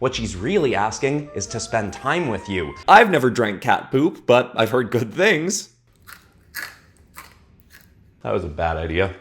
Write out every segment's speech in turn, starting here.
What she's really asking is to spend time with you. I've never drank cat poop, but I've heard good things. That was a bad idea.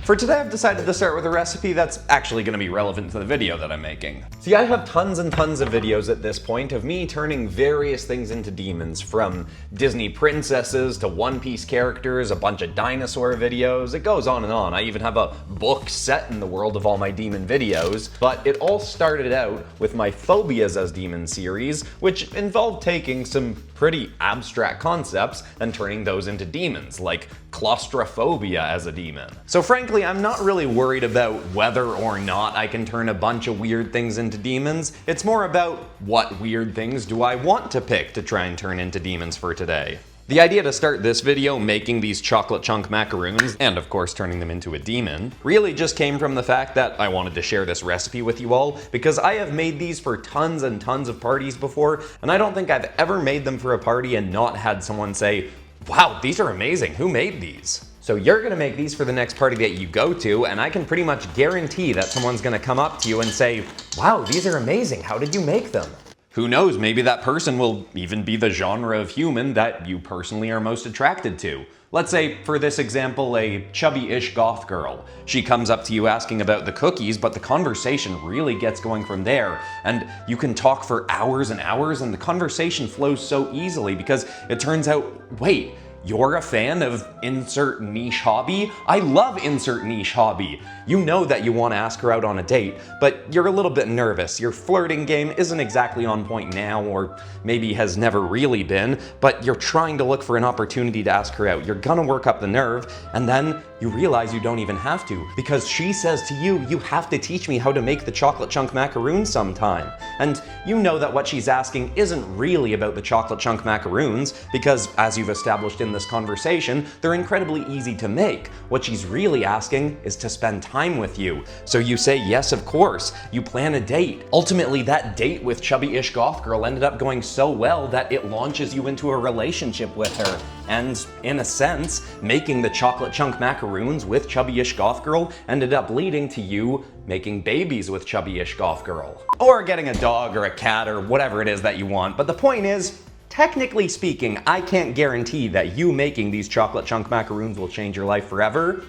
For today, I've decided to start with a recipe that's actually going to be relevant to the video that I'm making. See, I have tons and tons of videos at this point of me turning various things into demons, from Disney princesses to One Piece characters, a bunch of dinosaur videos, it goes on and on. I even have a book set in the world of all my demon videos, but it all started out with my Phobias as Demon series, which involved taking some pretty abstract concepts and turning those into demons, like claustrophobia as a demon. So frankly, I'm not really worried about whether or not I can turn a bunch of weird things into demons. It's more about what weird things do I want to pick to try and turn into demons for today. The idea to start this video making these chocolate chunk macaroons, and of course turning them into a demon, really just came from the fact that I wanted to share this recipe with you all, because I have made these for tons and tons of parties before, and I don't think I've ever made them for a party and not had someone say, "Wow, these are amazing, who made these?" So you're gonna make these for the next party that you go to, and I can pretty much guarantee that someone's gonna come up to you and say, "Wow, these are amazing, how did you make them?" Who knows, maybe that person will even be the genre of human that you personally are most attracted to. Let's say, for this example, a chubby-ish goth girl. She comes up to you asking about the cookies, but the conversation really gets going from there. And you can talk for hours and hours, and the conversation flows so easily because it turns out, wait, you're a fan of insert niche hobby? I love insert niche hobby. You know that you want to ask her out on a date, but you're a little bit nervous. Your flirting game isn't exactly on point now, or maybe has never really been, but you're trying to look for an opportunity to ask her out. You're gonna work up the nerve, and then you realize you don't even have to, because she says to you, "You have to teach me how to make the chocolate chunk macaroons sometime." And you know that what she's asking isn't really about the chocolate chunk macaroons, because as you've established in this conversation, they're incredibly easy to make. What she's really asking is to spend time with you. So you say, yes, of course. You plan a date. Ultimately, that date with chubby-ish goth girl ended up going so well that it launches you into a relationship with her. And in a sense, making the chocolate chunk macaroons with chubby-ish goth girl ended up leading to you making babies with chubby-ish goth girl. Or getting a dog or a cat or whatever it is that you want. But the point is, technically speaking, I can't guarantee that you making these chocolate chunk macaroons will change your life forever,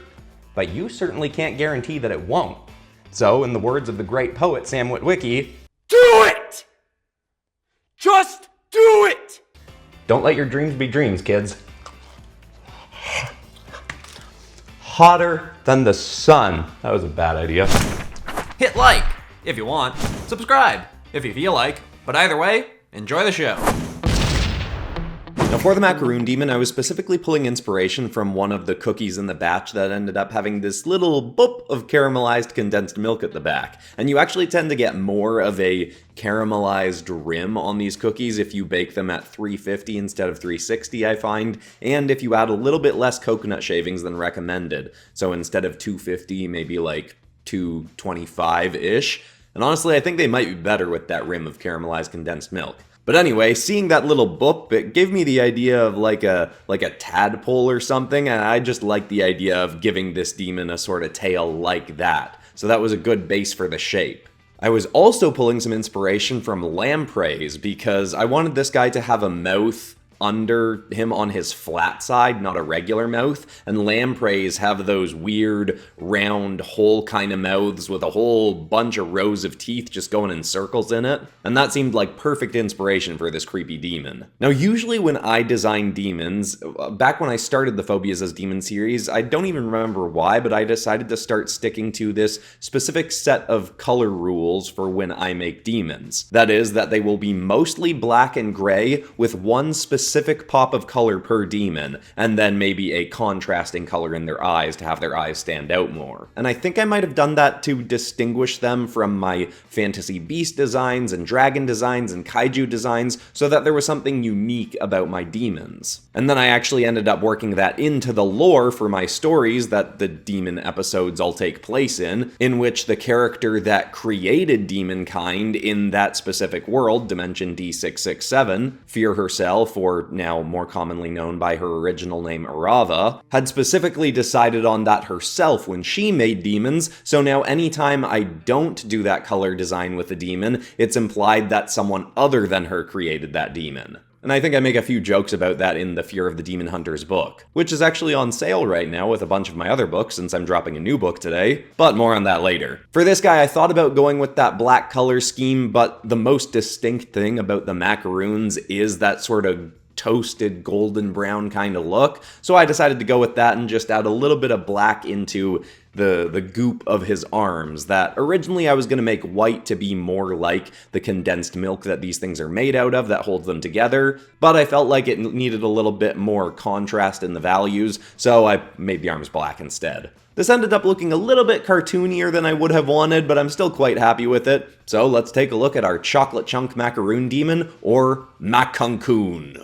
but you certainly can't guarantee that it won't. So, in the words of the great poet Sam Witwicky, do it! Just do it! Don't let your dreams be dreams, kids. Hotter than the sun. That was a bad idea. Hit like if you want. Subscribe if you feel like. But either way, enjoy the show. Now for the Macaroon Demon, I was specifically pulling inspiration from one of the cookies in the batch that ended up having this little boop of caramelized condensed milk at the back. And you actually tend to get more of a caramelized rim on these cookies if you bake them at 350 instead of 360, I find, and if you add a little bit less coconut shavings than recommended. So instead of 250, maybe like 225-ish. And honestly, I think they might be better with that rim of caramelized condensed milk. But anyway, seeing that little boop, it gave me the idea of like a tadpole or something, and I just like the idea of giving this demon a sort of tail like that. So that was a good base for the shape. I was also pulling some inspiration from lampreys because I wanted this guy to have a mouth under him on his flat side, not a regular mouth, and lampreys have those weird, round, hole kind of mouths with a whole bunch of rows of teeth just going in circles in it, and that seemed like perfect inspiration for this creepy demon. Now, usually when I design demons, back when I started the Phobias as Demon series, I don't even remember why, but I decided to start sticking to this specific set of color rules for when I make demons. That is, that they will be mostly black and gray with one specific pop of color per demon, and then maybe a contrasting color in their eyes to have their eyes stand out more. And I think I might have done that to distinguish them from my fantasy beast designs and dragon designs and kaiju designs, so that there was something unique about my demons. And then I actually ended up working that into the lore for my stories that the demon episodes all take place in which the character that created demonkind in that specific world, Dimension D667, Fear herself, or or now more commonly known by her original name Arava, had specifically decided on that herself when she made demons, so now anytime I don't do that color design with a demon, it's implied that someone other than her created that demon. And I think I make a few jokes about that in the Fear of the Demon Hunters book, which is actually on sale right now with a bunch of my other books since I'm dropping a new book today, but more on that later. For this guy, I thought about going with that black color scheme, but the most distinct thing about the Macaroons is that sort of toasted golden brown kind of look, so I decided to go with that and just add a little bit of black into the goop of his arms that originally I was going to make white to be more like the condensed milk that these things are made out of that holds them together, but I felt like it needed a little bit more contrast in the values, so I made the arms black instead. This ended up looking a little bit cartoonier than I would have wanted, but I'm still quite happy with it. So let's take a look at our Chocolate Chunk Macaroon Demon, or Macaroon.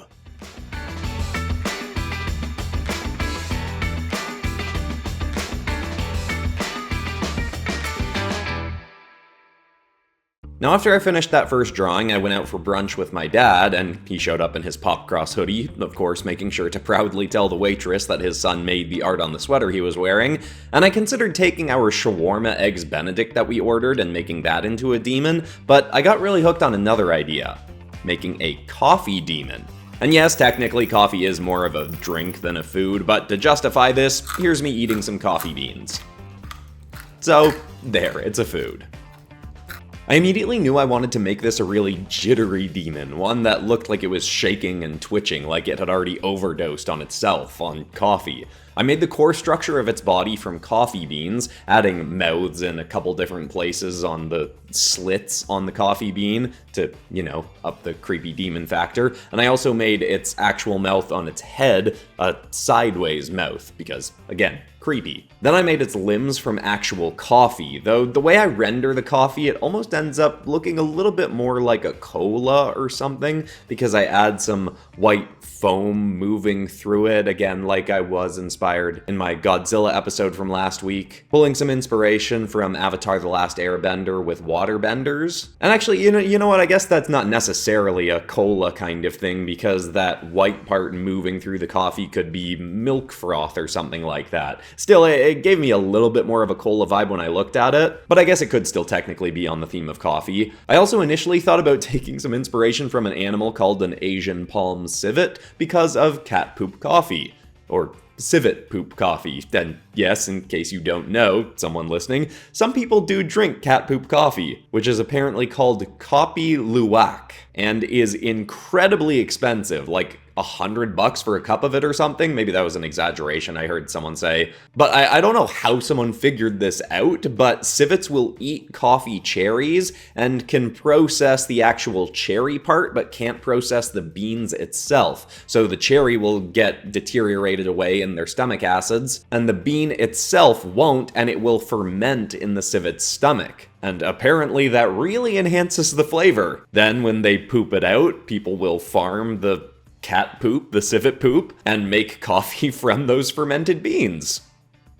Now after I finished that first drawing, I went out for brunch with my dad, and he showed up in his PopCross hoodie, of course making sure to proudly tell the waitress that his son made the art on the sweater he was wearing, and I considered taking our shawarma eggs benedict that we ordered and making that into a demon, but I got really hooked on another idea: making a coffee demon. And yes, technically coffee is more of a drink than a food, but to justify this, here's me eating some coffee beans. So, there, it's a food. I immediately knew I wanted to make this a really jittery demon, one that looked like it was shaking and twitching like it had already overdosed on itself, on coffee. I made the core structure of its body from coffee beans, adding mouths in a couple different places on the slits on the coffee bean to, you know, up the creepy demon factor, and I also made its actual mouth on its head a sideways mouth, because, again, creepy. Then I made its limbs from actual coffee, though the way I render the coffee, it almost ends up looking a little bit more like a cola or something, because I add some white foam moving through it, again like I was inspired in my Godzilla episode from last week, pulling some inspiration from Avatar: The Last Airbender with waterbenders. And actually, you know what, I guess that's not necessarily a cola kind of thing, because that white part moving through the coffee could be milk froth or something like that. Still, it gave me a little bit more of a cola vibe when I looked at it, but I guess it could still technically be on the theme of coffee. I also initially thought about taking some inspiration from an animal called an Asian palm civet because of cat poop coffee, or civet poop coffee. And yes, in case you don't know, someone listening, some people do drink cat poop coffee, which is apparently called Kopi Luwak, and is incredibly expensive, like $100 for a cup of it or something. Maybe that was an exaggeration, I heard someone say. But I don't know how someone figured this out, but civets will eat coffee cherries and can process the actual cherry part, but can't process the beans itself. So the cherry will get deteriorated away in their stomach acids, and the bean itself won't, and it will ferment in the civet's stomach. And apparently that really enhances the flavor. Then when they poop it out, people will farm the cat poop, the civet poop, and make coffee from those fermented beans.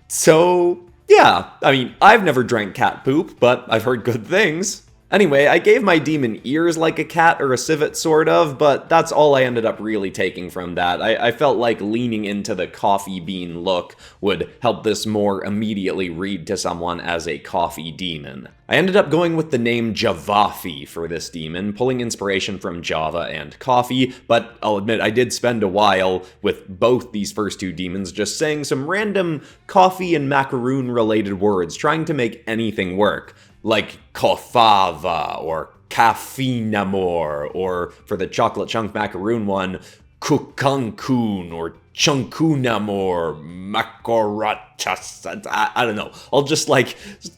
So, yeah, I mean, I've never drank cat poop, but I've heard good things. Anyway, I gave my demon ears like a cat or a civet, sort of, but that's all I ended up really taking from that. I felt like leaning into the coffee bean look would help this more immediately read to someone as a coffee demon. I ended up going with the name Javafi for this demon, pulling inspiration from Java and coffee, but I'll admit I did spend a while with both these first two demons just saying some random coffee and macaroon related words, trying to make anything work. Like Kofava, or Caffeinamor, or for the Chocolate Chunk Macaroon one, Kukankun, or Chunkunamor, Makoratas, I don't know. I'll just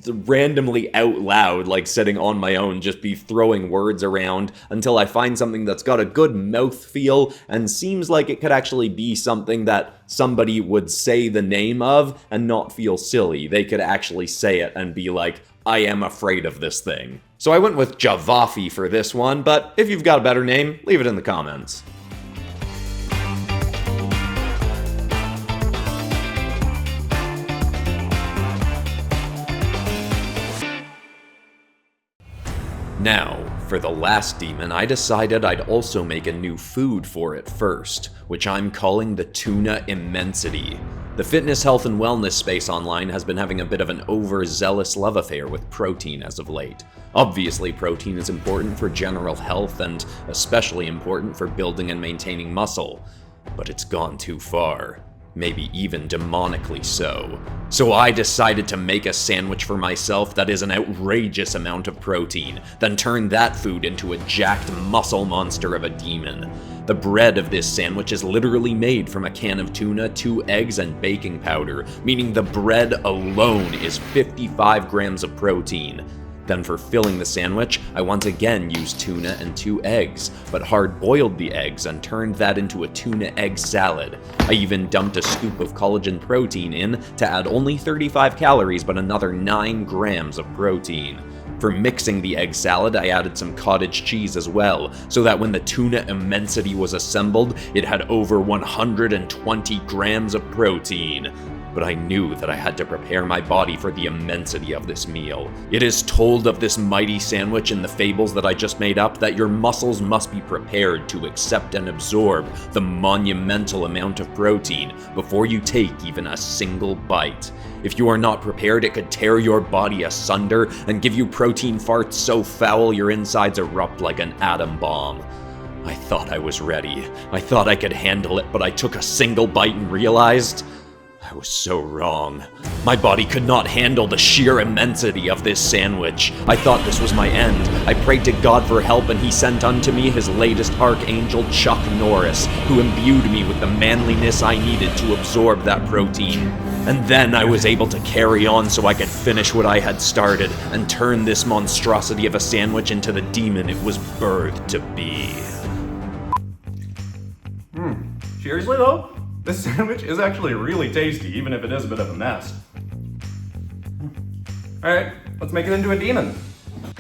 randomly out loud, sitting on my own, just be throwing words around until I find something that's got a good mouthfeel and seems like it could actually be something that somebody would say the name of and not feel silly. They could actually say it and be like, I am afraid of this thing. So I went with Javafi for this one, but if you've got a better name, leave it in the comments. Now, For the last demon, I decided I'd also make a new food for it first, which I'm calling the Tuna Immensity. The fitness, health, and wellness space online has been having a bit of an overzealous love affair with protein as of late. Obviously, protein is important for general health and especially important for building and maintaining muscle, but it's gone too far. Maybe even demonically so. So I decided to make a sandwich for myself that is an outrageous amount of protein, then turn that food into a jacked muscle monster of a demon. The bread of this sandwich is literally made from a can of tuna, 2 eggs, and baking powder, meaning the bread alone is 55 grams of protein. Then for filling the sandwich, I once again used tuna and 2 eggs, but hard-boiled the eggs and turned that into a tuna egg salad. I even dumped a scoop of collagen protein in to add only 35 calories but another 9 grams of protein. For mixing the egg salad, I added some cottage cheese as well, so that when the Tuna Immensity was assembled, it had over 120 grams of protein. But I knew that I had to prepare my body for the immensity of this meal. It is told of this mighty sandwich in the fables that I just made up that your muscles must be prepared to accept and absorb the monumental amount of protein before you take even a single bite. If you are not prepared, it could tear your body asunder and give you protein farts so foul your insides erupt like an atom bomb. I thought I was ready. I thought I could handle it, but I took a single bite and realized I was so wrong. My body could not handle the sheer immensity of this sandwich. I thought this was my end. I prayed to God for help, and he sent unto me his latest archangel, Chuck Norris, who imbued me with the manliness I needed to absorb that protein. And then I was able to carry on so I could finish what I had started and turn this monstrosity of a sandwich into the demon it was birthed to be. Seriously though? This sandwich is actually really tasty, even if it is a bit of a mess. Alright, let's make it into a demon.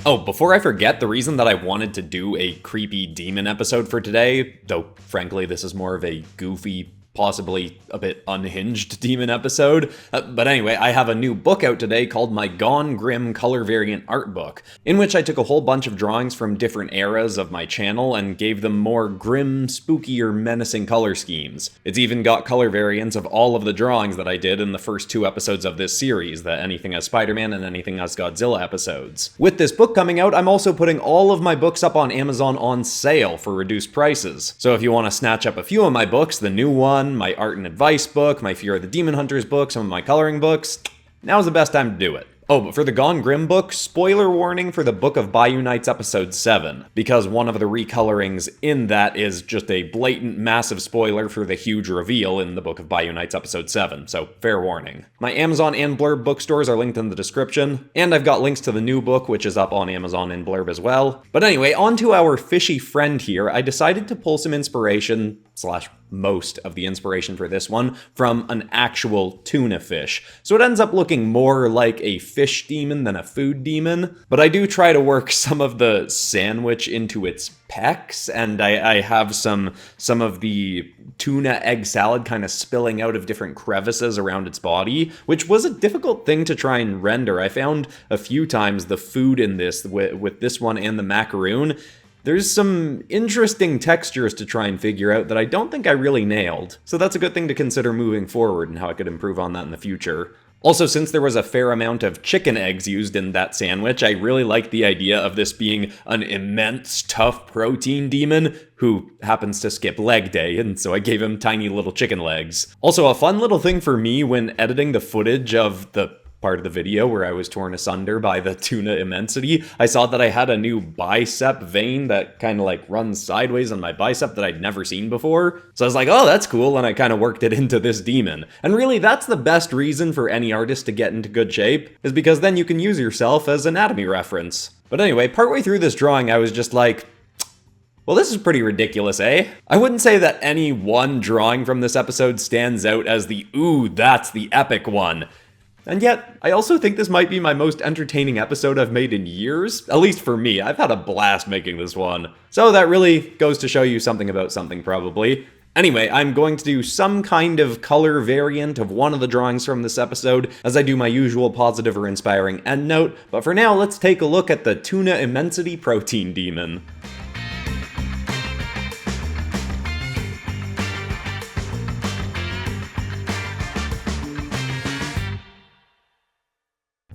Oh, before I forget, the reason that I wanted to do a creepy demon episode for today, though frankly this is more of a goofy, possibly a bit unhinged demon episode. But anyway, I have a new book out today called my Gone Grim Color Variant Art Book, in which I took a whole bunch of drawings from different eras of my channel and gave them more grim, spooky, or menacing color schemes. It's even got color variants of all of the drawings that I did in the first 2 episodes of this series, the Anything As Spider-Man and Anything As Godzilla episodes. With this book coming out, I'm also putting all of my books up on Amazon on sale for reduced prices. So if you want to snatch up a few of my books, the new one, my art and advice book, my Fear of the Demon Hunters book, some of my coloring books, now's the best time to do it. Oh, but for the Gone Grim book, spoiler warning for the Book of Bayou Nights episode 7, because one of the recolorings in that is just a blatant massive spoiler for the huge reveal in the Book of Bayou Nights episode 7, so fair warning. My Amazon and Blurb bookstores are linked in the description, and I've got links to the new book, which is up on Amazon and Blurb as well. But anyway, on to our fishy friend here. I decided to pull some inspiration, / most of the inspiration for this one, from an actual tuna fish. So it ends up looking more like a fish demon than a food demon, but I do try to work some of the sandwich into its pecs, and I have some of the tuna egg salad kind of spilling out of different crevices around its body, which was a difficult thing to try and render. I found a few times the food in this, with this one and the macaroon, there's some interesting textures to try and figure out that I don't think I really nailed. So that's a good thing to consider moving forward and how I could improve on that in the future. Also, since there was a fair amount of chicken eggs used in that sandwich, I really like the idea of this being an immense, tough protein demon who happens to skip leg day, and so I gave him tiny little chicken legs. Also, a fun little thing for me when editing the footage of the part of the video where I was torn asunder by the tuna immensity, I saw that I had a new bicep vein that kind of like runs sideways on my bicep that I'd never seen before. So I was like, oh, that's cool, and I kind of worked it into this demon. And really, that's the best reason for any artist to get into good shape, is because then you can use yourself as anatomy reference. But anyway, partway through this drawing, I was just like, well, this is pretty ridiculous, eh? I wouldn't say that any one drawing from this episode stands out as the, ooh, that's the epic one. And yet, I also think this might be my most entertaining episode I've made in years. At least for me, I've had a blast making this one. So that really goes to show you something about something, probably. Anyway, I'm going to do some kind of color variant of one of the drawings from this episode, as I do my usual positive or inspiring endnote, but for now, let's take a look at the Tuna Immensity Protein Demon.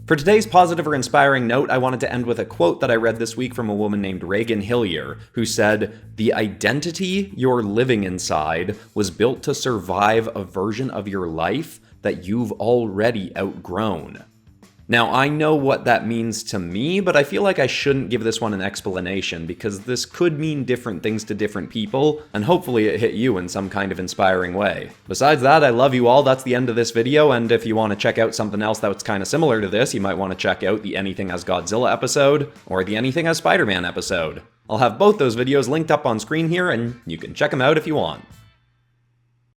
For today's positive or inspiring note, I wanted to end with a quote that I read this week from a woman named Reagan Hillier, who said, "The identity you're living inside was built to survive a version of your life that you've already outgrown." Now, I know what that means to me, but I feel like I shouldn't give this one an explanation, because this could mean different things to different people, and hopefully it hit you in some kind of inspiring way. Besides that, I love you all. That's the end of this video, and if you want to check out something else that's kind of similar to this, you might want to check out the Anything As Godzilla episode, or the Anything As Spider-Man episode. I'll have both those videos linked up on screen here, and you can check them out if you want.